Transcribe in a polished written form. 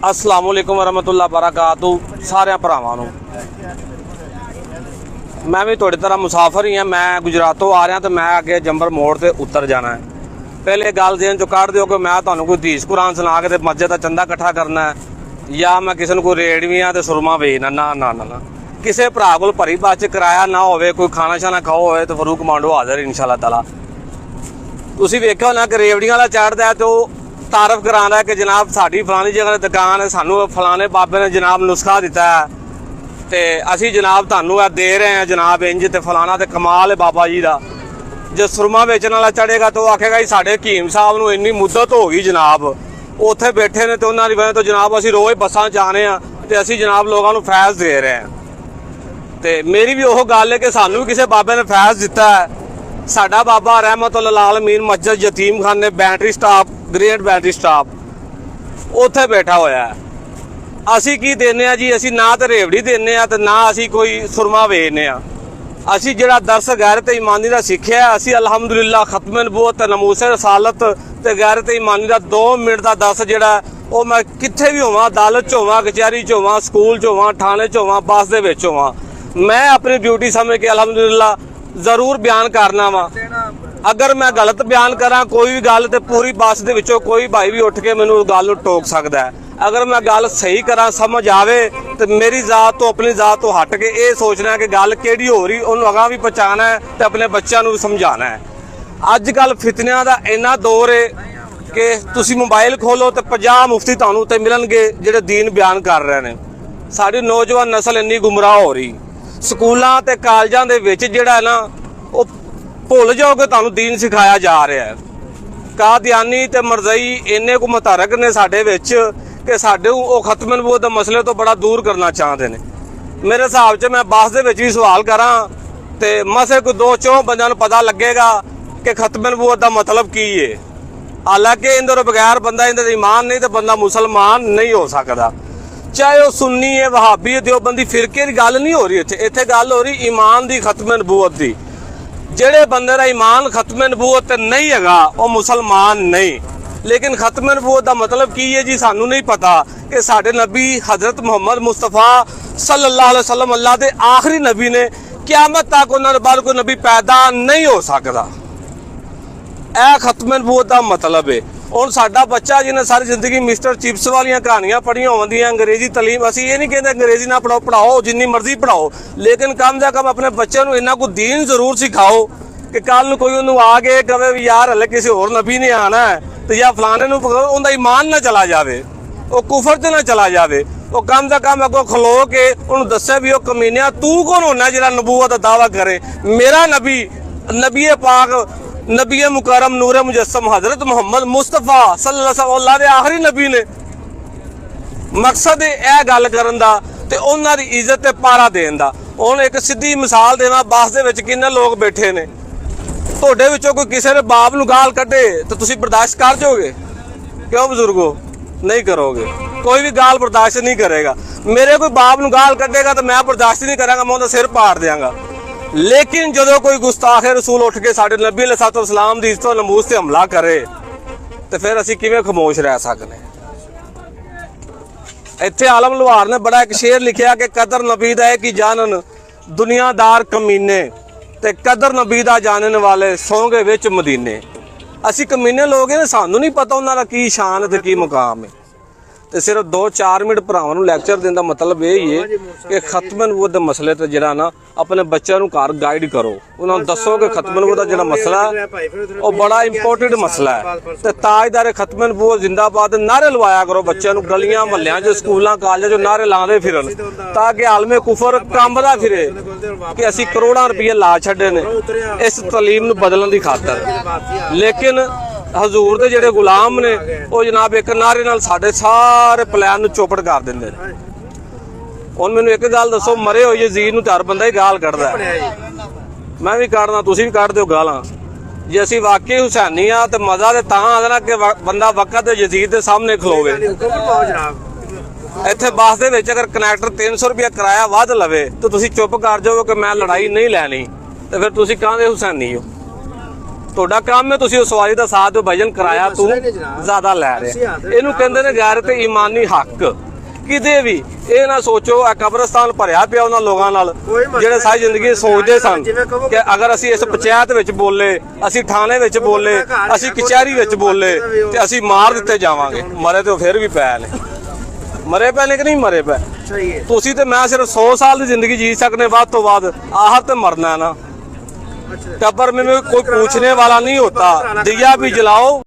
अस्सलाम वालेकुम वरहमतुल्लाह बरकातू सारे भरावां नूं। मैं भी तुहाडी तरह मुसाफिर ही हाँ। मैं गुजरात तो आ रहा तो मैं अगे जंबर मोड़ से उतर जाना है। पहले गल देन चो कढ़ दिओ कि मैं तुहानूं कोई हदीस कुरान सुना के मस्जिद का चंदा इकट्ठा करना है या मैं किसी कोई रेड़वियां ते सुरमा बेचना। ना ना ना ना किसी भरा को भरी बस च किराया ना होवे, कोई खाना शाना खाओ होवे तो फरूक कमांडो हाज़र इंशाअल्लाह ताला। तुसीं वेख्या होना कि रेवड़ियां वाला चढ़दा है तो तारफ करांदा है कि जनाब साडी फलानी जगह दुकान है, सानू फलाने बाबे ने जनाब नुस्खा दिता है ते असी जनाब तुहानू दे रहे हैं जनाब इंज ते फलाना ते कमाल है बाबा जी का। जो सुरमा बेचने वाला चढ़ेगा तो आखेगा जी साडे हकीम साहब नूं इन्नी मुद्दत हो गई जनाब, उत्थे बैठे ने तो उन्हां दी वजह तो जनाब असी रोज़ बसां जाने आ ते असी जनाब लोगों नूं फैज़ दे रहे हैं। ते मेरी भी ओह गल है कि सानू किसी बाबे ने फैज़ दिता है। साडा बाबा रहमतुल्लाह आलमीन मस्जिद यतीम खाने battery staff great battery staff उत्थे बैठा होया है। असी की देने जी, असी ना तो रेवड़ी देने ते ना असी कोई सुरमा वेचने। असी जिहड़ा दरस गैरत ईमानी का सीखिया, असी अलहमदुलिल्लाह खत्मे नबूवत नमूसे रसालत ते गैरत ईमानी का 2 मिनट का दरस जिहड़ा वो मैं कित्थे भी होवां, अदालत च होवां, कचहरी च होवां, स्कूल च होवां, थाने च होवां, बस दे विच होवां, मैं अपनी ड्यूटी समझ के अलहमदुलिल्लाह जरूर बयान करना वा। अगर मैं गलत बयान करा कोई भी गल तो पूरी बस दे विचों कोई भाई भी उठ के मैनू गल नूं टोक सकदा है। अगर मैं गल सही करा समझ आवे तो मेरी जात तो अपनी जात तो हट के ये सोचना है कि गल किहड़ी हो रही उन्होंने अगां भी पहुँचाना है तो अपने बच्चों भी समझाना है। अजकल फितनियां दा इन्ना दौर है कि तुसीं मोबाइल खोलो तो 50 मुफ्ती तुहानूं ते मिलणगे जिहड़े दीन बयान कर रहे हैं। साडी नौजवान नस्ल इन्नी गुमराह हो रही, स्कूलों ते कॉलेजां दे विच जिहड़ा है ना वो भुल जाओ कि तुहानूं दीन सिखाया जा रहा है। कादियानी ते मरज़ई इन्ने को मुतहरक ने साडे विच कि साडे वो खत्म नबूवत दे मसले तो बड़ा दूर करना चाहते हैं। मेरे हिसाब से मैं बस दे विच भी सवाल करा तो मसे कोई 2-4 बंदियां नूं पता लगेगा कि खत्म नबूवत दा मतलब की है। हालांकि इंदे बगैर बंदा इंदे ईमान नहीं तो बंदा मुसलमान नहीं हो सकता। चाहे वह सुन्नी है, वहाबी है, देवबंदी फिरके की गल नहीं हो रही, इत्थे गल हो रही ईमान की खत्म नबूवत की। जेड़े बंदे का ईमान खत्म नबूवत नहीं हैगा वो मुसलमान नहीं। लेकिन खत्म नबूवत का मतलब की है जी सानू नहीं पता कि साडे नबी हजरत मुहम्मद मुस्तफा सल्लल्लाहु अलैहि वसल्लम अल्लाह के आखिरी नबी ने, क़यामत तक उन्होंने बाद कोई नबी पैदा नहीं हो सकता। यह खत्म नबूवत का मतलब है। हुण साडा बच्चा जिन्हें सारी जिंदगी मिस्टर चिप्स वाली कहानियां पढ़िया होंदियां, अंग्रेजी तलीम, असी ये नहीं कहते अंग्रेजी ना पढ़ाओ, पढ़ाओ जिन्नी मर्जी पढ़ाओ, लेकिन कम से कम अपने बच्चे को इन्ना को दीन जरूर सिखाओ कि कल कोई उन्होंने आके कहे भी यार हले किसी होर नबी ने आना है तो या फलाने उनका ईमान ना चला जाए, वो कुफर च ना चला जाए। वो कम से कम अगों खलो के उन्होंने दसे भी कमीनिया तू कौन होना जिहड़ा नबूवत का दावा करे। मेरा नबी नबी पाक नबी मुकरम नूरे मुजस्सम हजरत मुहम्मद मुस्तफा सल्लल्लाहु अलैहि वसल्लम दे आखिरी नबी ने। मकसद है गल करन दा ते उन्हां दी इज्जत ते पारा देण दा। हुण एक सीधी मिसाल देना, बस दे विच किन्ने लोग बैठे ने, तुहाडे विचों कोई किसी ने बाप नूं गाल कढे तो तुसीं बर्दाश्त कर जाओगे? क्यों बुजुर्गो नहीं करोगे? कोई भी गाल बर्दाश्त नहीं करेगा। मेरे कोई बाप नूं गाल कढेगा तो मैं बर्दाश्त नहीं करांगा, मैं उहदा सिर पाड़ देंगा। लेकिन जो कोई गुस्ताखे रसूल उठ के साडे नबी अलैहिस्सलाम दी इज्जत नमूज से हमला करे तो फिर असी किवें खामोश रह सकने? इत्थे आलम लोहार ने बड़ा एक शेर लिखिया कि कदर नबी दा है कि जानन दुनियादार कमीने ते कदर नबी दा जानन वाले सौंगे विच मदीने। असी कमीने लोग हैं, सानू नहीं पता उन्हां दा की शान ते की मुकाम है। तो सिर्फ 2-4 मिनट भरावां नूं लैक्चर देने का मतलब यही है कि खत्म नबूवत दे मसले ते जिहड़ा ना अपने बच्चों को घर गाइड करो, उन्होंने दसो कि खत्म नबूवत का जिहड़ा मसला है वो बड़ा इंपोर्टेंट मसला है। तो ताजदार खत्म नबूवत जिंदाबाद नारे लवाया करो, बच्चों को गलियां महल्लियां च स्कूलों कॉलेजों नारे लाते फिरन ताकि आलमे कुफर कंबदा फिरे कि असी करोड़ों रुपये ला छड्डे ने इस तलीम नूं बदलण दी खातर। लेकिन हजूर के जिहड़े गुलाम ने वो जनाब एक नारे नाल साडे सारे प्लान नूं चौपट कर दिंदे ने। हुण मैनूं एक गल दसो, मरे होए यजीद नूं हर बंदा ही गाल कढदा है, मैं भी कढदा, तुसीं भी कढ दिओ गालां। जे असीं वाकई हुसैनी आ तो मज़ा तो तां आंदा ना कि बंदा वक्त यजीद के सामने खलोवे। इत्थे बस दे विच अगर कनैक्टर 300 रुपया किराया वध लवे तो तुसीं चुप कर जाओ कि मैं लड़ाई नहीं लैनी, तो फिर तुसीं काहदे हुसैनी हो? ਤੁਹਾਡਾ ਕੰਮ ਹੈ, ਤੁਸੀਂ ਉਸ ਸਵਾਰੀ ਦਾ ਸਾਥ ਦਿਓ। ਭਾਈਜਨ ਕਿਰਾਇਆ ਤੂੰ ਜ਼ਿਆਦਾ ਲੈ ਰਿਹਾ। ਇਹਨੂੰ ਕਹਿੰਦੇ ਨੇ ਗੈਰ ਤੇ ਈਮਾਨੀ ਹੱਕ। ਕਿਤੇ ਵੀ ਇਹ ਨਾ ਸੋਚੋ ਆ ਕਬਰਸਤਾਨ ਭਰਿਆ ਪਿਆ ਉਹਨਾਂ ਲੋਕਾਂ ਨਾਲ ਜਿਹੜੇ ਸਾਰੀ ਜ਼ਿੰਦਗੀ ਸੋਚਦੇ ਸਨ ਕਿ ਅਗਰ ਅਸੀਂ ਇਸ ਪੰਚਾਇਤ ਵਿੱਚ ਬੋਲੇ, ਅਸੀਂ ਥਾਣੇ ਵਿੱਚ ਬੋਲੇ, ਅਸੀਂ ਕਚਹਿਰੀ ਵਿੱਚ ਬੋਲੇ ਤੇ ਅਸੀਂ ਮਾਰ ਦਿੱਤੇ ਜਾਵਾਂਗੇ। ਮਰੇ ਤੇ ਫਿਰ ਵੀ ਪਏ ਨੇ, ਮਰੇ ਪਏ ਨੇ ਕਿ ਨਹੀਂ ਮਰੇ ਪਏ। ਤੁਸੀਂ ਤੇ ਮੈਂ ਸਿਰਫ 100 ਸਾਲ ਦੀ ਜ਼ਿੰਦਗੀ ਜੀ ਸਕਨੇ, ਵੱਧ ਤੋਂ ਵੱਧ ਆਹ ਤੇ मरना है ना। कब्र में कोई पूछने वाला नहीं होता। दिया भी जलाओ।